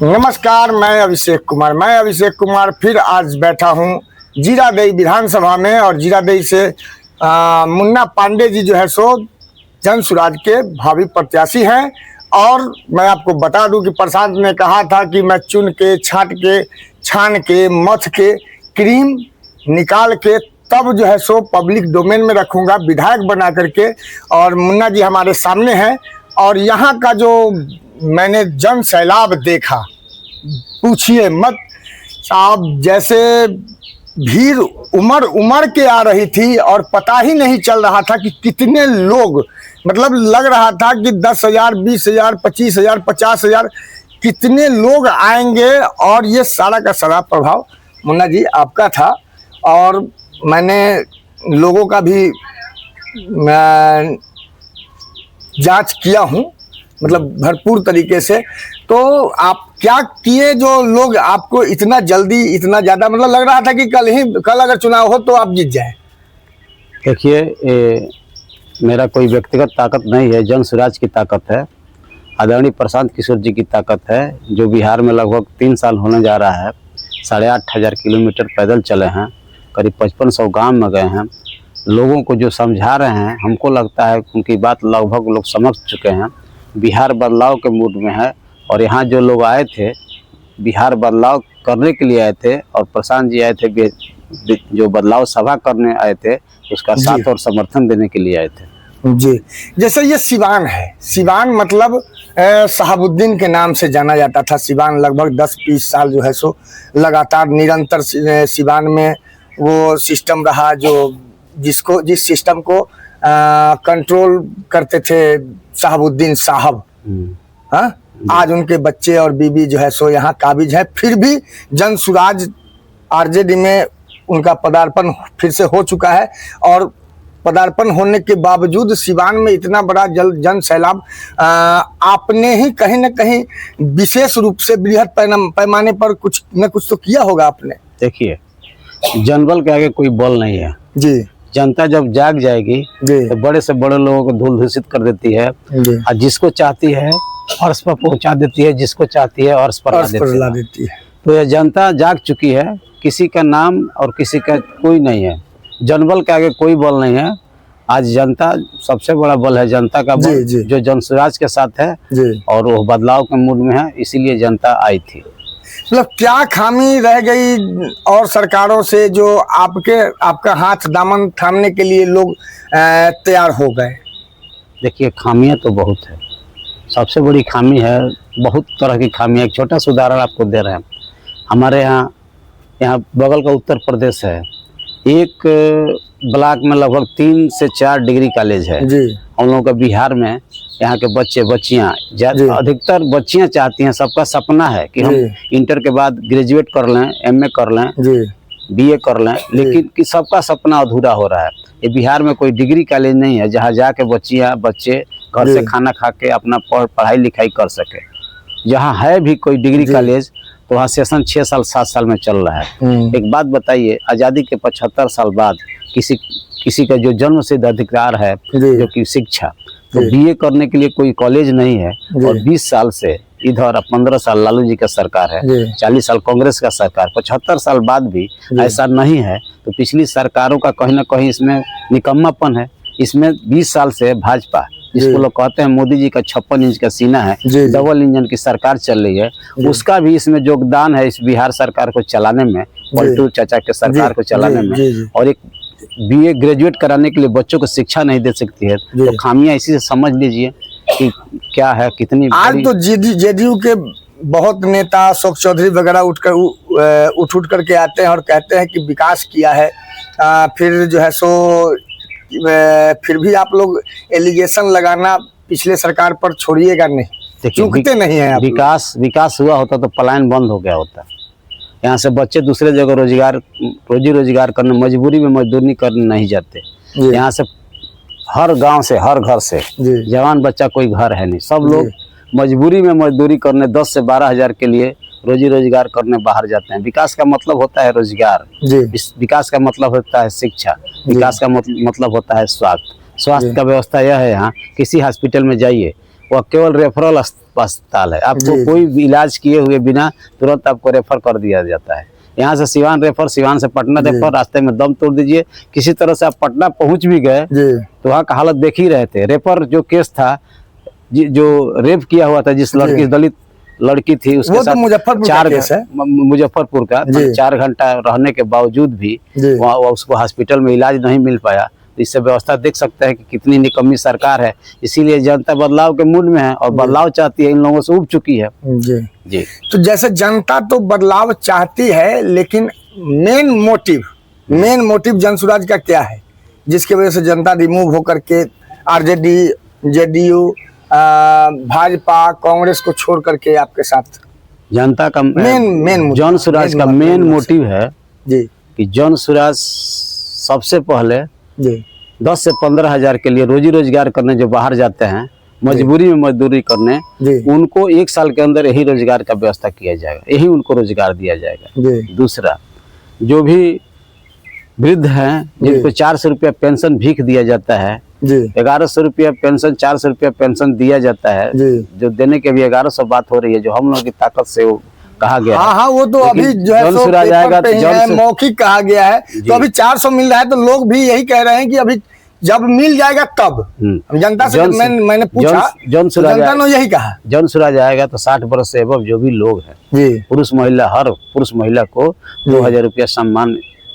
नमस्कार, मैं अभिषेक कुमार फिर आज बैठा हूँ जीरादेई विधानसभा में। और जीरादेई से मुन्ना पांडे जी जो है सो जन सुराज के भावी प्रत्याशी हैं। और मैं आपको बता दूं कि प्रसाद ने कहा था कि मैं चुन के छांट के छान के मथ के क्रीम निकाल के तब जो है सो पब्लिक डोमेन में रखूंगा विधायक बना करके। और मुन्ना जी हमारे सामने हैं और यहाँ का जो मैंने जन सैलाब देखा, पूछिए मत साहब। जैसे भीड़ उमड़ के आ रही थी और पता ही नहीं चल रहा था कि कितने लोग, मतलब लग रहा था कि 10,000, 20,000, 25,000, 50,000 कितने लोग आएंगे। और ये सारा का सारा प्रभाव मुन्ना जी आपका था। और मैंने लोगों का भी जांच किया हूँ, मतलब भरपूर तरीके से। तो आप क्या किए जो लोग आपको इतना जल्दी, इतना ज़्यादा, मतलब लग रहा था कि कल अगर चुनाव हो तो आप जीत जाए। देखिए, मेरा कोई व्यक्तिगत ताकत नहीं है, जन सुराज की ताकत है, आदरणीय प्रशांत किशोर जी की ताकत है, जो बिहार में लगभग 3 साल होने जा रहा है। 8,500 किलोमीटर पैदल चले हैं, करीब 5500 गांव में गए हैं, लोगों को जो समझा रहे हैं। हमको लगता है उनकी बात लगभग लोग समझ चुके हैं। बिहार बदलाव के मूड में है और यहाँ जो लोग आए थे बिहार बदलाव करने के लिए आए थे, और प्रशांत जी आए थे जो बदलाव सभा करने आए थे, उसका साथ और समर्थन देने के लिए आए थे जी। जैसे ये सिवान है, सिवान मतलब शहाबुद्दीन के नाम से जाना जाता था। सिवान लगभग 10-20 साल जो है सो लगातार निरंतर सिवान में वो सिस्टम रहा जिस सिस्टम को कंट्रोल करते थे शहाबुद्दीन साहब। हाँ, आज उनके बच्चे और बीबी जो है सो यहाँ काबिज है। फिर भी जन सुराज आरजेडी में उनका पदार्पण फिर से हो चुका है। और पदार्पण होने के बावजूद सिवान में इतना बड़ा जन सैलाब आपने ही कहीं ना कहीं विशेष रूप से बृहद पैमाने पर कुछ न कुछ तो किया होगा आपने। देखिए, जनबल के आगे कोई बल नहीं है जी। जनता जब जाग जाएगी तो बड़े से बड़े लोगों को धूल दूषित कर देती है और जिसको चाहती है अर्श पर पहुंचा देती है, जिसको चाहती है अर्श पर ला देती है। तो यह जनता जाग चुकी है, किसी का नाम और किसी का कोई नहीं है। जनबल के आगे कोई बल नहीं है। आज जनता सबसे बड़ा बल है, जनता का बल जो जन सुराज के साथ है और वो बदलाव के मूड में है, इसीलिए जनता आई थी। मतलब क्या खामी रह गई और सरकारों से जो आपका हाथ दामन थामने के लिए लोग तैयार हो गए? देखिए, खामियां तो बहुत है। सबसे बड़ी खामी है, बहुत तरह की खामियां। एक छोटा सा उदाहरण आपको दे रहे हैं। हमारे यहाँ बगल का उत्तर प्रदेश है, एक ब्लॉक में लगभग 3 से 4 डिग्री कॉलेज है। हम लोगों का बिहार में यहाँ के बच्चियाँ अधिकतर बच्चियाँ चाहती हैं, सबका सपना है कि हम इंटर के बाद ग्रेजुएट कर लें, MA कर लें, BA कर लें, लेकिन कि सबका सपना अधूरा हो रहा है। ये बिहार में कोई डिग्री कॉलेज नहीं है जहाँ जाके बच्चे घर से खाना खा के अपना पढ़ाई लिखाई कर सके। जहाँ है भी कोई डिग्री कॉलेज तो वहाँ सेशन 6 साल 7 साल में चल रहा है। एक बात बताइए, आज़ादी के 75 साल बाद किसी का जो जन्म सिद्ध अधिकार है जो कि शिक्षा, तो BA करने के लिए कोई कॉलेज नहीं है। और 20 साल से इधर 15 साल लालू जी का सरकार है, 40 साल कांग्रेस का सरकार, 75 साल बाद भी ऐसा नहीं है। तो पिछली सरकारों का कहीं ना कहीं इसमें निकम्मापन है। इसमें 20 साल से भाजपा, जिसको लोग कहते हैं मोदी जी का 56 इंच का सीना है, डबल इंजन की सरकार चल रही है, उसका भी इसमें योगदान है इस बिहार सरकार को चलाने में, पलटू चाचा के सरकार को चलाने में। और एक BA ग्रेजुएट कराने के लिए बच्चों को शिक्षा नहीं दे सकती है। तो खामियां इसी से समझ लीजिए कि क्या है, कितनी। आज तो JDU के बहुत नेता अशोक चौधरी वगैरह उठ करके आते हैं और कहते हैं कि विकास किया है। फिर जो है सो फिर भी आप लोग एलिगेशन लगाना पिछले सरकार पर छोड़िएगा नहीं, चूकते नहीं है। विकास हुआ होता तो पलायन बंद हो गया होता। यहाँ से बच्चे दूसरे जगह रोजी रोजगार करने, मजबूरी में मजदूरी करने नहीं जाते। यहाँ से हर गांव से, हर घर से जवान बच्चा कोई घर है नहीं, सब लोग मजबूरी में मजदूरी करने 10 से 12 हज़ार के लिए रोजी रोजगार करने बाहर जाते हैं। विकास का मतलब होता है रोजगार, विकास का मतलब होता है शिक्षा, विकास का मतलब होता है स्वास्थ्य का व्यवस्था। यह है, यहाँ किसी हॉस्पिटल में जाइए, वह केवल रेफरल अस्पताल है। आपको जी। कोई भी इलाज किए हुए बिना तुरंत आपको रेफर कर दिया जाता है। यहाँ से सिवान रेफर, सिवान से पटना जी। रेफर, रास्ते में दम तोड़ दीजिए। किसी तरह से आप पटना पहुंच भी गए जी तो वहाँ का हालत देख ही रहे थे। रेफर जो केस था, जो रेप किया हुआ था, जिस लड़की, दलित लड़की थी, उसके वो तो साथ मुजफ्फरपुर का केस है। मुजफ्फरपुर का जी। 4 घंटा रहने के बावजूद भी जी। वहाँ उसको हॉस्पिटल में इलाज नहीं मिल पाया। तो इससे व्यवस्था देख सकते हैं कि कितनी निकम्मी सरकार है। इसीलिए जनता बदलाव के मूड में है और बदलाव चाहती है, इन लोगों से उब चुकी है। जी जी। तो जैसे जनता तो बदलाव चाहती है, लेकिन मेन मोटिव जनसुराज का क्या है, जिसकी वजह से जनता रिमूव होकर के आरजेडी, जेडीयू, भाजपा, कांग्रेस को छोड़ करके आपके साथ? जनता का मेन जन सुराज का मेन मोटिव है जी कि जन सुराज सबसे पहले जी 10 से 15 हजार के लिए रोजी रोजगार करने जो बाहर जाते हैं, मजबूरी में मजदूरी करने, जी उनको 1 साल के अंदर यही रोजगार का व्यवस्था किया जाएगा, यही उनको रोजगार दिया जाएगा। जी दूसरा, जो भी वृद्ध हैं जिनको 400 रुपया पेंशन भीख दिया जाता है, जी 1100 रुपया पेंशन, 400 रुपया पेंशन दिया जाता है, जी जो देने के भी 1100 बात हो रही है, जो हम लोगों की ताकत से वो कहा गया है। हाँ, वो तो अभी लेकिन जो है जन सो सुराज पेपर आएगा पे तो ही जन है, सु- मौखिक कहा गया है। जी। तो अभी 400 मिल रहा है, तो लोग भी यही कह रहे हैं कि अभी जब मिल जाएगा तब। जनता से मैंने पूछा, जन तो जनता ने यही कहा। जन सुराज आएगा तो 60 वर्ष से एबव जो भी लोग हैं, जी पुरुष महिला, हर पुरुष महिला को 2000 रुपया सम्मान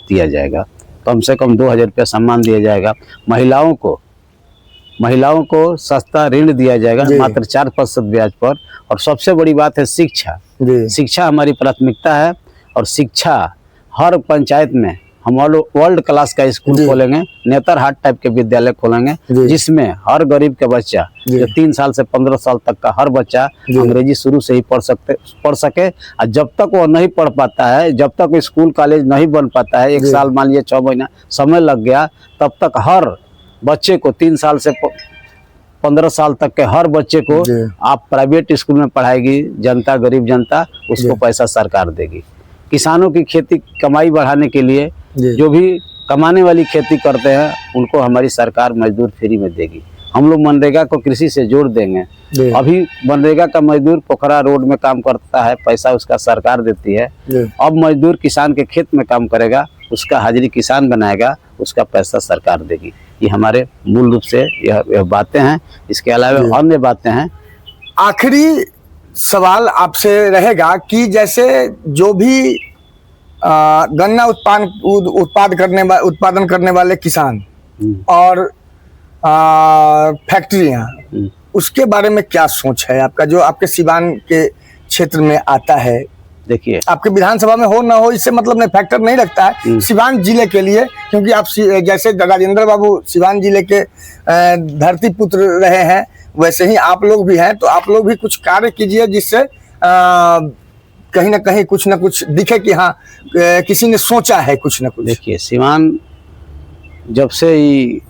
दिया जाएगा। कम से कम 2000 रुपया सम्मान दिया जाएगा। महिलाओं को सस्ता ऋण दिया जाएगा, जी। मात्र 4% ब्याज पर। और सबसे बड़ी बात है शिक्षा। जी शिक्षा हमारी प्राथमिकता है, और शिक्षा हर पंचायत में हम वर्ल्ड क्लास का स्कूल जी। खोलेंगे, नेतरहाट टाइप के विद्यालय खोलेंगे, जी। जिसमें हर गरीब का बच्चा, जी। जो 3 साल से 15 साल तक का हर बच्चा जी। अंग्रेजी शुरू से ही पढ़ सके। और जब तक वो नहीं पढ़ पाता है, जब तक स्कूल कॉलेज नहीं बन पाता है, 1 जी। साल मान लिया 6 महीना समय लग गया, तब तक हर बच्चे को 3 साल से 15 साल तक के हर बच्चे को जी। आप प्राइवेट स्कूल में पढ़ाएगी जनता, गरीब जनता, उसको जी। पैसा सरकार देगी। किसानों की खेती कमाई बढ़ाने के लिए जी। जो भी कमाने वाली खेती करते हैं, उनको हमारी सरकार मजदूर फ्री में देगी। हम लोग मनरेगा को कृषि से जोड़ देंगे। जी। अभी मनरेगा का मजदूर पोखरा रोड में काम करता है, पैसा उसका सरकार देती है। जी। अब मजदूर किसान के खेत में काम करेगा, उसका हाजिरी किसान बनाएगा, उसका पैसा सरकार देगी। ये हमारे मूल रूप से यह बातें हैं। इसके अलावा अन्य बातें हैं। आखिरी सवाल आपसे रहेगा कि जैसे जो भी गन्ना उत्पादन करने वाले किसान और फैक्ट्रियां, उसके बारे में क्या सोच है आपका, जो आपके सिवान के क्षेत्र में आता है? देखिए, आपके विधानसभा में हो ना हो इससे मतलब नहीं, फैक्टर नहीं रखता है सिवान जिले के लिए, क्योंकि आप जैसे राजेंद्र बाबू सिवान जिले के धरती पुत्र रहे हैं, वैसे ही आप लोग भी हैं। तो आप लोग भी कुछ कार्य कीजिए जिससे कहीं ना कहीं कुछ ना कुछ दिखे कि हाँ किसी ने सोचा है कुछ ना कुछ। देखिए, सिवान जब से ही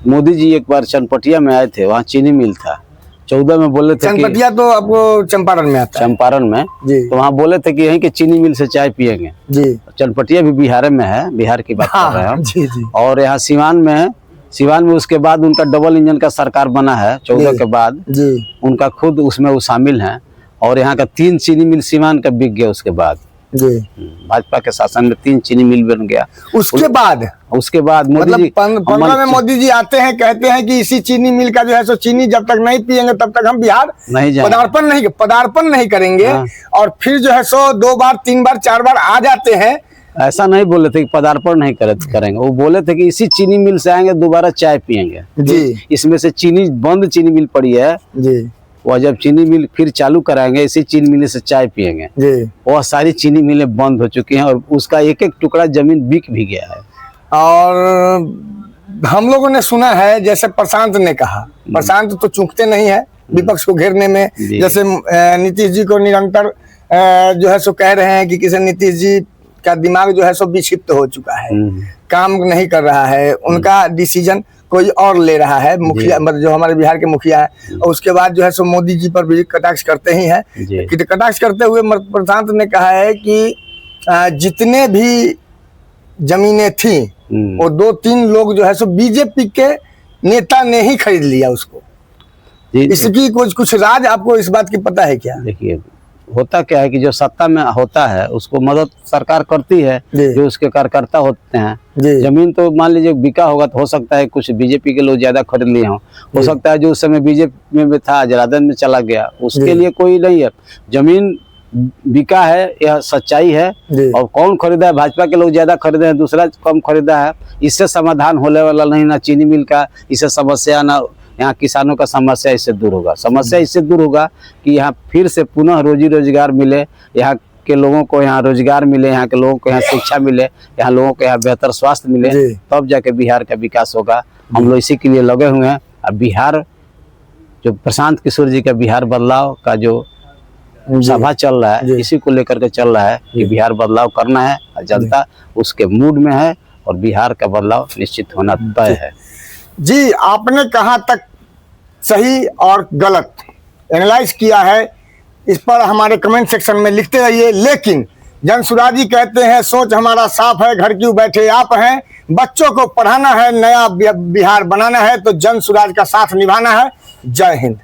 मोदी जी एक बार चनपटिया में आए थे, वहाँ चीनी मिल था। 14 में बोले थे चनपटिया तो आपको चंपारण में आता है। चंपारण में जी। तो वहाँ बोले थे कि यहीं के चीनी मिल से चाय पियेंगे। जी। चनपटिया भी बिहार में है, बिहार की बात कर रहे हैं हम। जी जी। और यहाँ सिवान में उसके बाद उनका डबल इंजन का सरकार बना है 14 के बाद। जी। उनका खुद उसमें वो शामिल हैं। और यहाँ का 3 चीनी मिल सिवान का बिक गया। उसके बाद जी भाजपा के शासन में 3 चीनी मिल बन गया। उसके बाद मोदी मतलब जी 15 में मोदी जी आते हैं, कहते हैं कि इसी चीनी मिल का जो है सो चीनी जब तक नहीं पियेंगे तब तक हम बिहार नहीं जाएंगे, पदार्पण नहीं करेंगे। हाँ। और फिर जो है सो 2 बार 3 बार 4 बार आ जाते हैं। ऐसा नहीं बोले थे कि पदार्पण नहीं करेंगे, वो बोले थे कि इसी चीनी मिल से आएंगे, दोबारा चाय पियेंगे। जी। इसमें से बंद चीनी मिल पड़ी है, जी। वह जब चीनी मिल फिर चालू कराएंगे, इसी चीनी मिल से चाय पियेंगे। जी। वह सारी चीनी मिलें बंद हो चुकी हैं और उसका एक एक टुकड़ा जमीन बिक भी गया है। और हम लोगों ने सुना है, जैसे प्रशांत ने कहा, प्रशांत तो चूकते नहीं है विपक्ष को घेरने में। जैसे नीतीश जी को निरंतर जो है सो कह रहे हैं कि किसी नीतीश जी का दिमाग जो है सो विक्षिप्त हो चुका है, काम नहीं कर रहा है, उनका डिसीजन कोई और ले रहा है, मुखिया मतलब जो हमारे बिहार के मुखिया है। और उसके बाद जो है सो मोदी जी पर भी कटाक्ष करते ही हैं। कटाक्ष करते हुए प्रशांत ने कहा है कि जितने भी जमीनें थी वो 2-3 लोग जो है सो बीजेपी के नेता ने ही खरीद लिया उसको। जी। इसकी कुछ राज आपको इस बात की पता है क्या? देखिए, होता क्या है कि जो सत्ता में होता है उसको मदद सरकार करती है, जी। जो उसके कार्यकर्ता होते हैं। जी। जमीन तो मान लीजिए बिका होगा तो हो सकता है कुछ बीजेपी के लोग ज्यादा खरीद लिए हों, हो जी। सकता है जो उस समय बीजेपी में था जरादन में चला गया, उसके जी। लिए कोई नहीं है। जमीन बिका है, यह सच्चाई है। जी। और कौन खरीदा है? भाजपा के लोग ज्यादा खरीदे हैं, दूसरा कम खरीदा है। इससे समाधान होने वाला नहीं, ना चीनी मिल का इससे समस्या, ना यहाँ किसानों का समस्या इससे दूर होगा। समस्या इससे दूर होगा कि यहाँ फिर से पुनः रोजी रोजगार मिले, यहाँ के लोगों को यहाँ रोजगार मिले, यहाँ के लोगों को यहाँ शिक्षा मिले, यहाँ लोगों को यहाँ बेहतर स्वास्थ्य मिले, जी। तब जाके बिहार का विकास होगा। हम लोग इसी के लिए लगे हुए हैं। अब बिहार जो प्रशांत किशोर जी का बिहार बदलाव का जो सभा चल रहा है, जी। इसी को लेकर के चल रहा है कि बिहार बदलाव करना है और जनता उसके मूड में है और बिहार का बदलाव निश्चित होना तय है। जी, आपने कहाँ तक सही और गलत एनालाइज किया है, इस पर हमारे कमेंट सेक्शन में लिखते रहिए। लेकिन जनसुराजी कहते हैं सोच हमारा साफ है, घर क्यों बैठे आप हैं। बच्चों को पढ़ाना है, नया बिहार बनाना है तो जनसुराज का साथ निभाना है। जय हिंद।